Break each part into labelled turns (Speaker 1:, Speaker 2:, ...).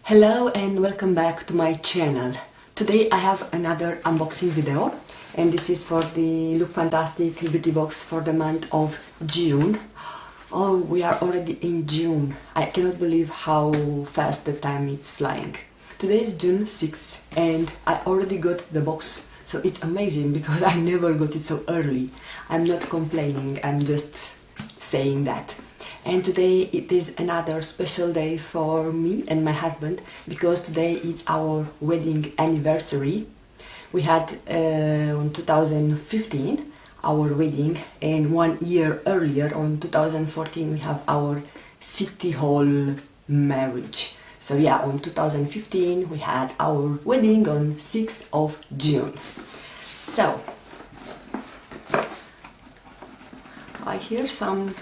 Speaker 1: Hello and welcome back to my channel. Today I have another unboxing video and this is for the Lookfantastic Beauty box for the month of June. Oh, we are already in June. I cannot believe how fast the time is flying. Today is June 6th and I already got the box, so it's amazing because I never got it so early. I'm not complaining, I'm just saying that. And today it is another special day for me and my husband because today is our wedding anniversary. We had on 2015 our wedding, and 1 year earlier on 2014 we have our city hall marriage. So yeah, on 2015 we had our wedding on 6th of June. So I hear something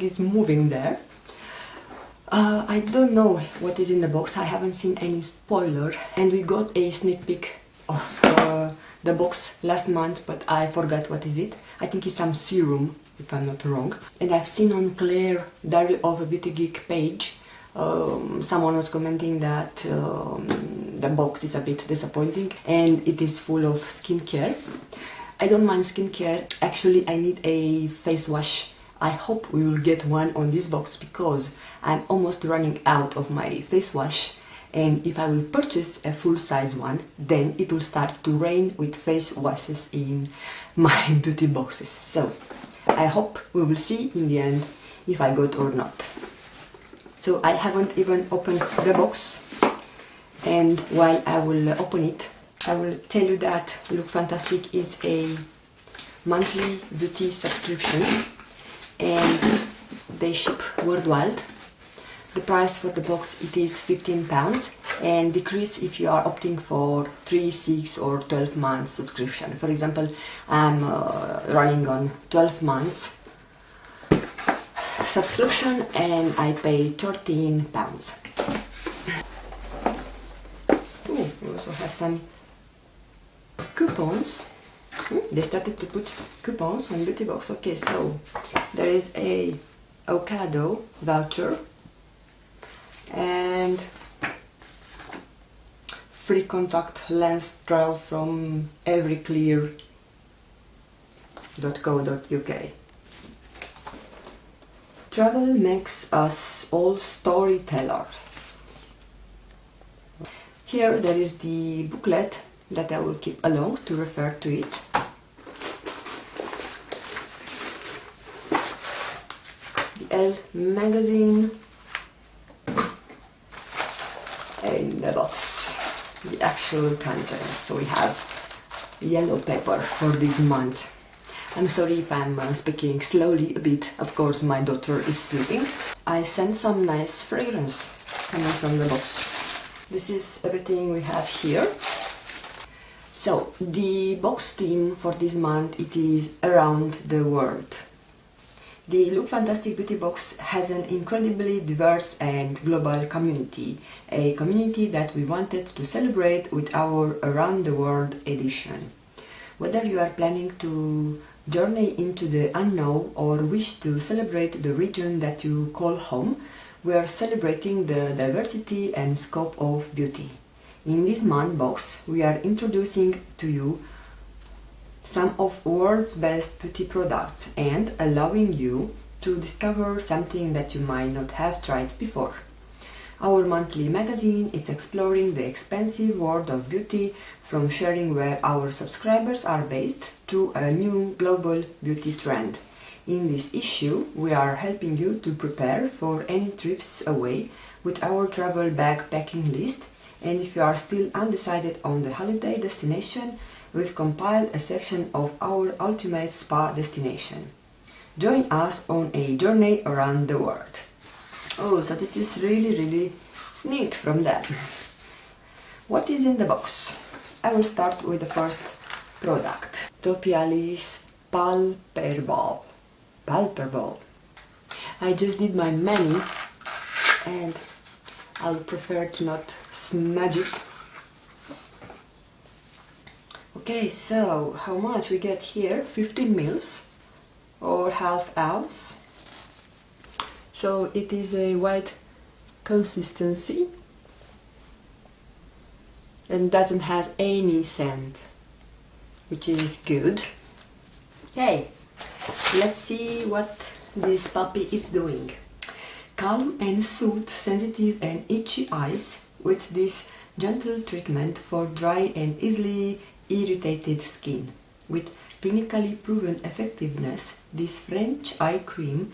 Speaker 1: is moving there. I don't know what is in the box. I haven't seen any spoiler, and we got a sneak peek of the box last month, but I forgot what is it. I think it's some serum, if I'm not wrong. And I've seen on Claire Diary of a Beauty Geek page, someone was commenting that the box is a bit disappointing and it is full of skincare. I don't mind skincare. Actually, I need a face wash. I hope we will get one on this box because I'm almost running out of my face wash, and if I will purchase a full-size one, then it will start to rain with face washes in my beauty boxes. So I hope we will see in the end if I got or not. So I haven't even opened the box, and while I will open it, I will tell you that Lookfantastic is a monthly beauty subscription and they ship worldwide. The price for the box it is £15 and decrease if you are opting for 3, 6 or 12 months subscription. For example, I'm running on 12 months subscription and I pay £13. Ooh, we also have some coupons. They started to put coupons on beauty box. Okay, so there is a avocado voucher and free contact lens trial from everyclear.co.uk. Travel makes us all storytellers. Here there is the booklet that I will keep along to refer to it. The Elle magazine and the box, the actual contents. So we have yellow paper for this month. I'm sorry if I'm speaking slowly a bit, of course my daughter is sleeping. I sent some nice fragrance coming from the box. This is everything we have here. So, the box theme for this month, it is around the world. The Lookfantastic Beauty box has an incredibly diverse and global community, a community that we wanted to celebrate with our Around the World edition. Whether you are planning to journey into the unknown or wish to celebrate the region that you call home, we are celebrating the diversity and scope of beauty. In this month box, we are introducing to you some of world's best beauty products and allowing you to discover something that you might not have tried before. Our monthly magazine is exploring the expansive world of beauty, from sharing where our subscribers are based to a new global beauty trend. In this issue, we are helping you to prepare for any trips away with our travel bag packing list. And if you are still undecided on the holiday destination, we've compiled a section of our ultimate spa destination. Join us on a journey around the world. Oh, so this is really neat from them. What is in the box? I will start with the first product. Topialis Palperball. I just did my mani and I'll prefer to not smudge it. Okay, so how much we get here? 15 mils or half ounce. So it is a white consistency and doesn't have any scent, which is good. Okay, let's see what this puppy is doing. Calm and soothe sensitive and itchy eyes with this gentle treatment for dry and easily irritated skin. With clinically proven effectiveness, this French eye cream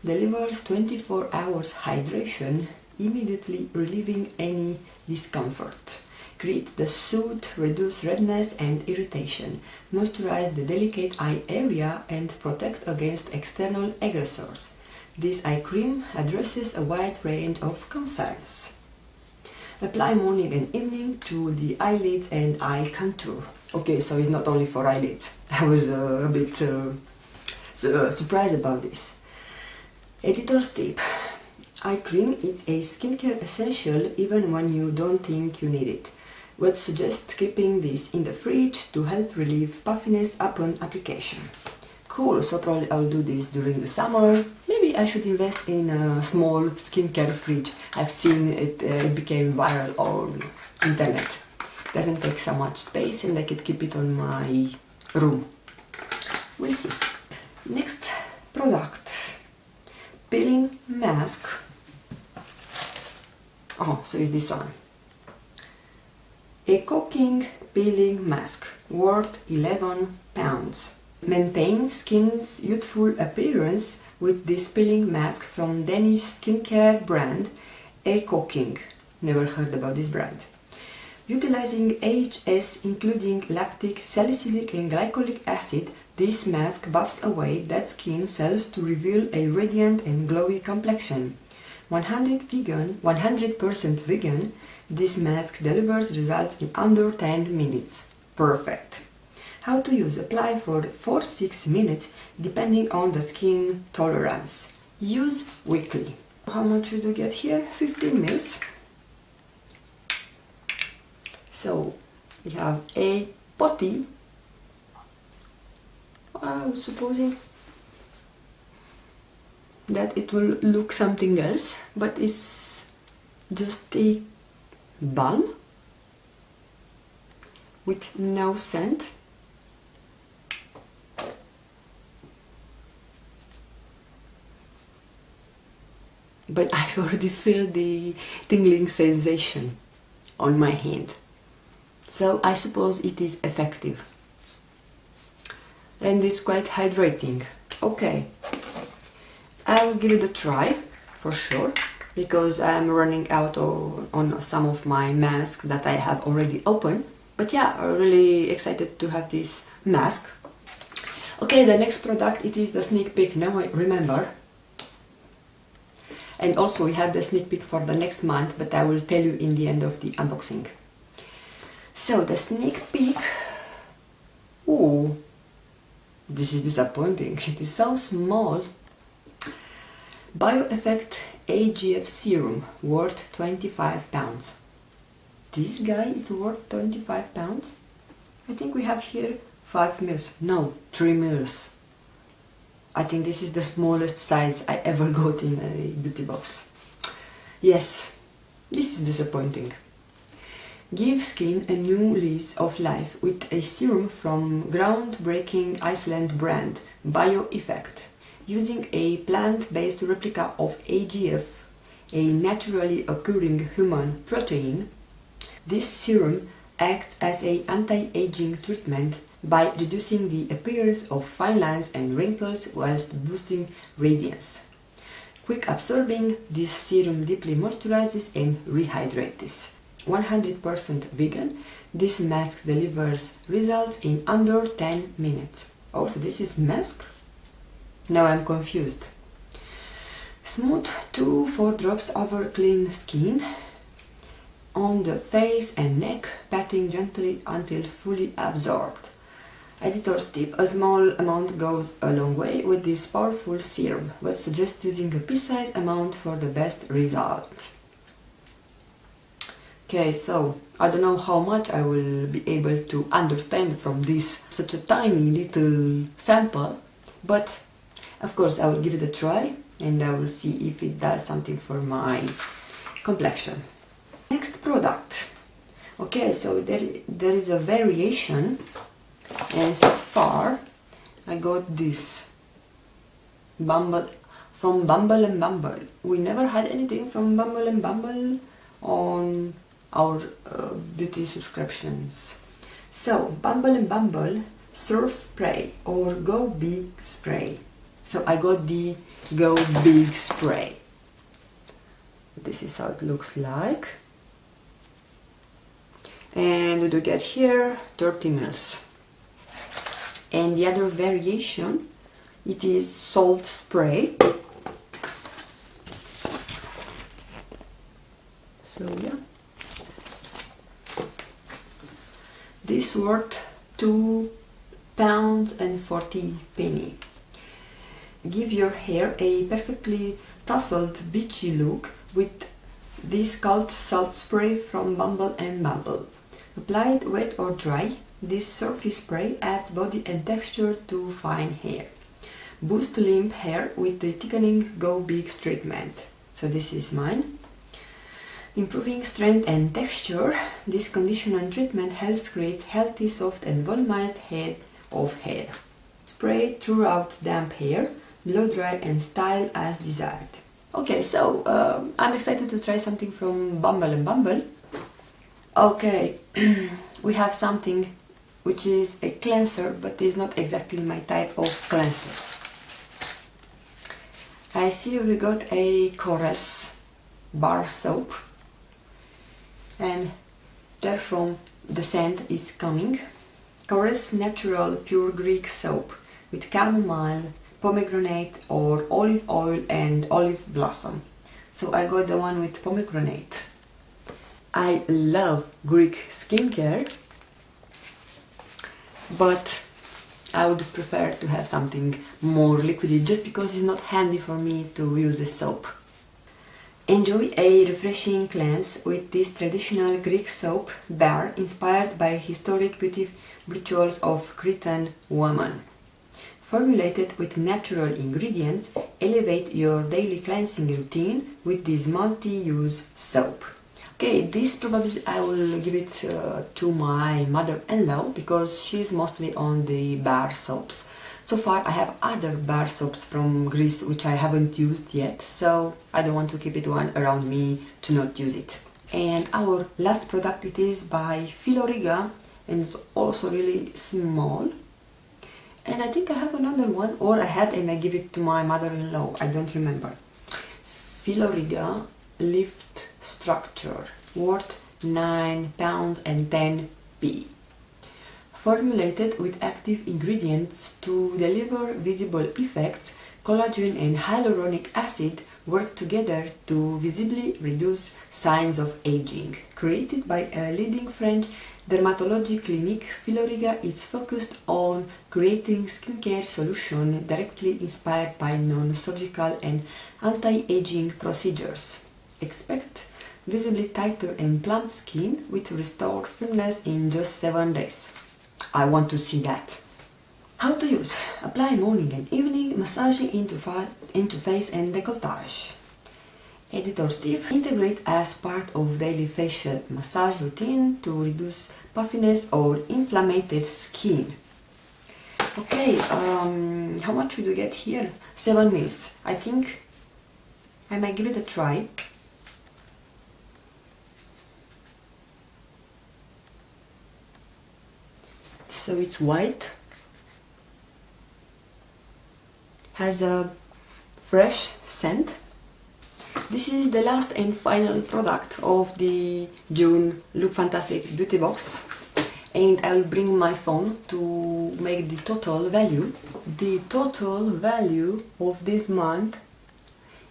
Speaker 1: delivers 24 hours hydration, immediately relieving any discomfort. Create the soothe, reduce redness and irritation, moisturize the delicate eye area and protect against external aggressors. This eye cream addresses a wide range of concerns. Apply morning and evening to the eyelids and eye contour. Okay, so it's not only for eyelids. I was a bit surprised about this. Editor's tip. Eye cream is a skincare essential even when you don't think you need it. Would suggest keeping this in the fridge to help relieve puffiness upon application. Cool, so probably I'll do this during the summer. Maybe I should invest in a small skincare fridge. I've seen it, it became viral on internet. Doesn't take so much space and I could keep it on my room. We'll see. Next product. Peeling mask. Oh, so it's this one. A cooking peeling mask worth £11. Maintain skin's youthful appearance with this peeling mask from Danish skincare brand A Cooking. Never heard about this brand. Utilizing AHS including lactic, salicylic and glycolic acid, this mask buffs away dead skin cells to reveal a radiant and glowy complexion. 100% vegan, this mask delivers results in under 10 minutes. Perfect. How to use. Apply for 4-6 minutes depending on the skin tolerance. Use weekly. How much should you get here? 15 mils. So we have a potty. I was supposing that it will look something else, but it's just a balm with no scent. But I already feel the tingling sensation on my hand. So I suppose it is effective. And it's quite hydrating. Okay. I'll give it a try for sure, because I'm running out on some of my masks that I have already opened. But yeah, I'm really excited to have this mask. Okay, the next product, it is the sneak peek. Now I remember. And also we have the sneak peek for the next month, but I will tell you in the end of the unboxing. So the sneak peek. Ooh, this is disappointing. It is so small. BioEffect AGF serum worth £25. This guy is worth £25. I think we have here 5 mils. No, 3 mils. I think this is the smallest size I ever got in a beauty box. Yes, this is disappointing. Give skin a new lease of life with a serum from groundbreaking Iceland brand BioEffect. Using a plant-based replica of AGF, a naturally occurring human protein, this serum acts as an anti-aging treatment by reducing the appearance of fine lines and wrinkles whilst boosting radiance. Quick absorbing, this serum deeply moisturizes and rehydrates. 100% vegan, this mask delivers results in under 10 minutes. Oh, so this is mask? Now I'm confused. Smooth 2-4 drops over clean skin on the face and neck, patting gently until fully absorbed. Editor's tip: a small amount goes a long way with this powerful serum, but suggest using a pea-sized amount for the best result. Okay, so I don't know how much I will be able to understand from this such a tiny little sample, but of course I will give it a try and I will see if it does something for my complexion. Next product. Okay, so there is a variation, and so far I got this Bumble from Bumble and Bumble. We never had anything from Bumble and Bumble on our beauty subscriptions. So Bumble and Bumble Surf Spray or Go Big Spray. So I got the Go Big Spray. This is how it looks like. And we do get here 30 mils. And the other variation, it is Salt Spray. So yeah, this worth £2.40. Give your hair a perfectly tousled beachy look with this called Salt Spray from Bumble and Bumble. Applied wet or dry, this surface spray adds body and texture to fine hair. Boost limp hair with the thickening Go Big treatment. So this is mine. Improving strength and texture, this conditioner and treatment helps create healthy, soft and volumized head of hair. Spray throughout damp hair, blow dry and style as desired. Okay, so I'm excited to try something from Bumble and Bumble. Okay, we have something which is a cleanser, but is not exactly my type of cleanser. I see we got a Chorus bar soap, and therefrom the scent is coming. Chorus Natural Pure Greek Soap with chamomile, pomegranate or olive oil and olive blossom. So I got the one with pomegranate. I love Greek skincare, but I would prefer to have something more liquidy just because it's not handy for me to use the soap. Enjoy a refreshing cleanse with this traditional Greek soap bar inspired by historic beauty rituals of Cretan women. Formulated with natural ingredients, elevate your daily cleansing routine with this multi-use soap. Okay, this probably I will give it to my mother-in-law because she's mostly on the bar soaps. So far I have other bar soaps from Greece which I haven't used yet, so I don't want to keep it one around me to not use it. And our last product, it is by Filoriga, and it's also really small. And I think I have another one, or I had and I give it to my mother-in-law, I don't remember. Filoriga Lift Structure, worth £9.10. Formulated with active ingredients to deliver visible effects, collagen and hyaluronic acid work together to visibly reduce signs of aging. Created by a leading French dermatology clinic, Filoriga is focused on creating skincare solutions directly inspired by non-surgical and anti-aging procedures. Expect visibly tighter and plump skin with restored firmness in just 7 days. I want to see that. How to use? Apply morning and evening, massaging into face and décolletage. Editor's tip: integrate as part of daily facial massage routine to reduce puffiness or inflamed skin. Okay, how much would you get here? 7 mils. I think I might give it a try. So it's white, has a fresh scent. This is the last and final product of the June Lookfantastic Beauty box, and I will bring my phone to make the total value. The total value of this month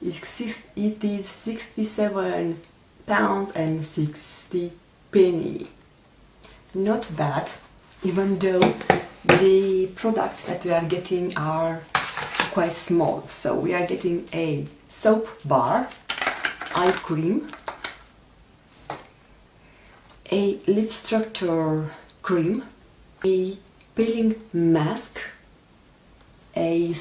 Speaker 1: is £67.60. Not bad, even though the products that we are getting are quite small. So we are getting a soap bar, eye cream, a lip structure cream, a peeling mask, a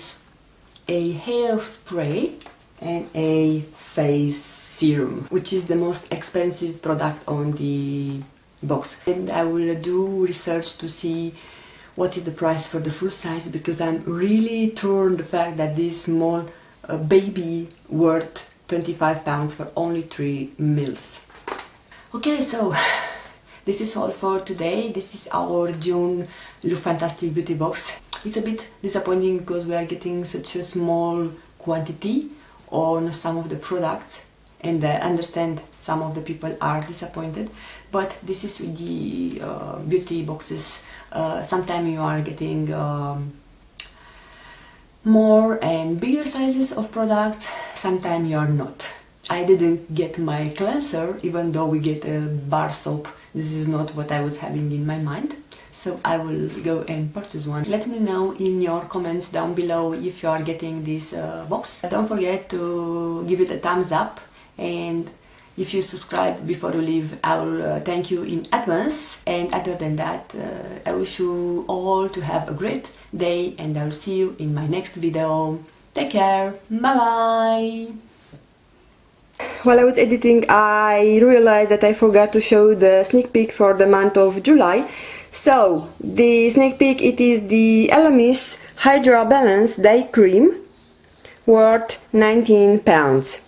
Speaker 1: hair spray, and a face serum, which is the most expensive product on the box. And I will do research to see what is the price for the full size, because I'm really torn the fact that this small baby worth £25 for only 3 mils. Okay, so this is all for today. This is our June Lookfantastic Beauty box. It's a bit disappointing because we are getting such a small quantity on some of the products, and I understand some of the people are disappointed, but this is with the beauty boxes. Sometimes you are getting more and bigger sizes of products, sometimes you are not. I didn't get my cleanser, even though we get a bar soap. This is not what I was having in my mind, so I will go and purchase one. Let me know in your comments down below if you are getting this box. Don't forget to give it a thumbs up, and if you subscribe before you leave, I will thank you in advance. And other than that, I wish you all to have a great day, and I will see you in my next video. Take care, bye bye! While I was editing, I realized that I forgot to show the sneak peek for the month of July. So, the sneak peek, it is the Elemis Hydra Balance Day Cream, worth £19.